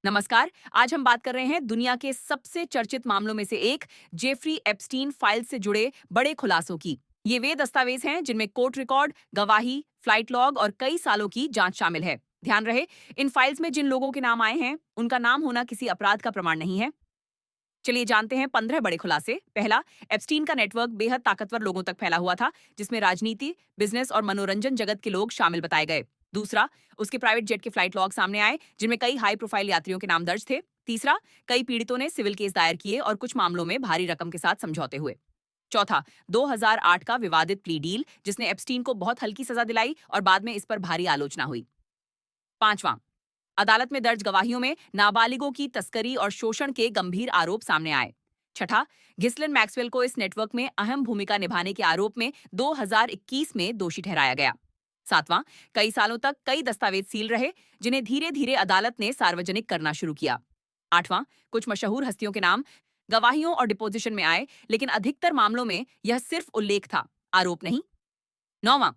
नमस्कार। आज हम बात कर रहे हैं दुनिया के सबसे चर्चित मामलों में से एक जेफरी एप्स्टीन फाइल से जुड़े बड़े खुलासों की। ये वे दस्तावेज हैं जिनमें कोर्ट रिकॉर्ड, गवाही, फ्लाइट लॉग और कई सालों की जांच शामिल है। ध्यान रहे, इन फाइल्स में जिन लोगों के नाम आए हैं उनका नाम होना किसी अपराध का प्रमाण नहीं है। चलिए जानते हैं 15 बड़े खुलासे। पहला, एप्स्टीन का नेटवर्क बेहद ताकतवर लोगों तक फैला हुआ था, जिसमें राजनीति, बिजनेस और मनोरंजन जगत के लोग शामिल बताए गए। दूसरा, उसके प्राइवेट जेट के फ्लाइट लॉग सामने आए, जिनमें कई हाई प्रोफाइल यात्रियों के नाम दर्ज थे। तीसरा, कई पीड़ितों ने सिविल केस दायर किए और कुछ मामलों में भारी रकम के साथ समझौते हुए। चौथा, 2008 का विवादित प्ली डील, जिसने एप्स्टीन को बहुत हल्की सजा दिलाई और बाद में इस पर भारी आलोचना हुई। पांचवां, अदालत में दर्ज गवाहियों में नाबालिगों की तस्करी और शोषण के गंभीर आरोप सामने आए। छठा, घिसलन मैक्सवेल को इस नेटवर्क में अहम भूमिका निभाने के आरोप में 2021 में दोषी ठहराया गया। सातवां, कई सालों तक कई दस्तावेज सील रहे, जिन्हें धीरे धीरे अदालत ने सार्वजनिक करना शुरू किया। आठवां, कुछ मशहूर हस्तियों के नाम गवाहियों और डिपोजिशन में आए, लेकिन अधिकतर मामलों में यह सिर्फ उल्लेख था, आरोप नहीं। नौवां,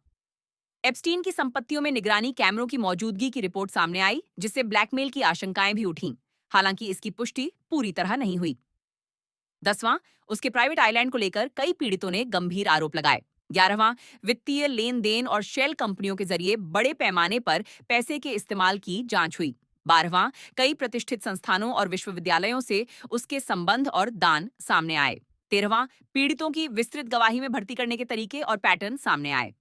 एप्स्टीन की संपत्तियों में निगरानी कैमरों की मौजूदगी की रिपोर्ट सामने आई, जिससे ब्लैकमेल की आशंकाएं भी उठीं। हालांकि इसकी पुष्टि पूरी तरह नहीं हुई। 10वां, उसके प्राइवेट आइलैंड को लेकर कई पीड़ितों ने गंभीर आरोप लगाए। 11वां, वित्तीय लेन देन और शेल कंपनियों के जरिए बड़े पैमाने पर पैसे के इस्तेमाल की जांच हुई। 12वां, कई प्रतिष्ठित संस्थानों और विश्वविद्यालयों से उसके संबंध और दान सामने आए। 13वां, पीड़ितों की विस्तृत गवाही में भर्ती करने के तरीके और पैटर्न सामने आए।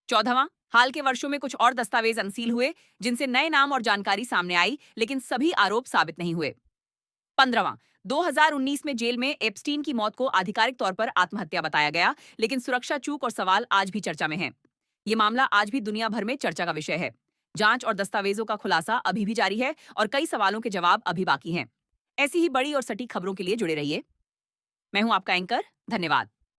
14वां, हाल के वर्षों में कुछ और दस्तावेज अनसील हुए, जिनसे नए नाम और जानकारी सामने आई, लेकिन सभी आरोप साबित नहीं हुए। 15वां, 2019 में जेल में एप्स्टीन की मौत को आधिकारिक तौर पर आत्महत्या बताया गया, लेकिन सुरक्षा चूक और सवाल आज भी चर्चा में हैं। ये मामला आज भी दुनिया भर में चर्चा का विषय है। जांच और दस्तावेजों का खुलासा अभी भी जारी है और कई सवालों के जवाब अभी बाकी हैं। ऐसी ही बड़ी और सटीक खबरों के लिए जुड़े रहिए। मैं हूं आपका एंकर। धन्यवाद।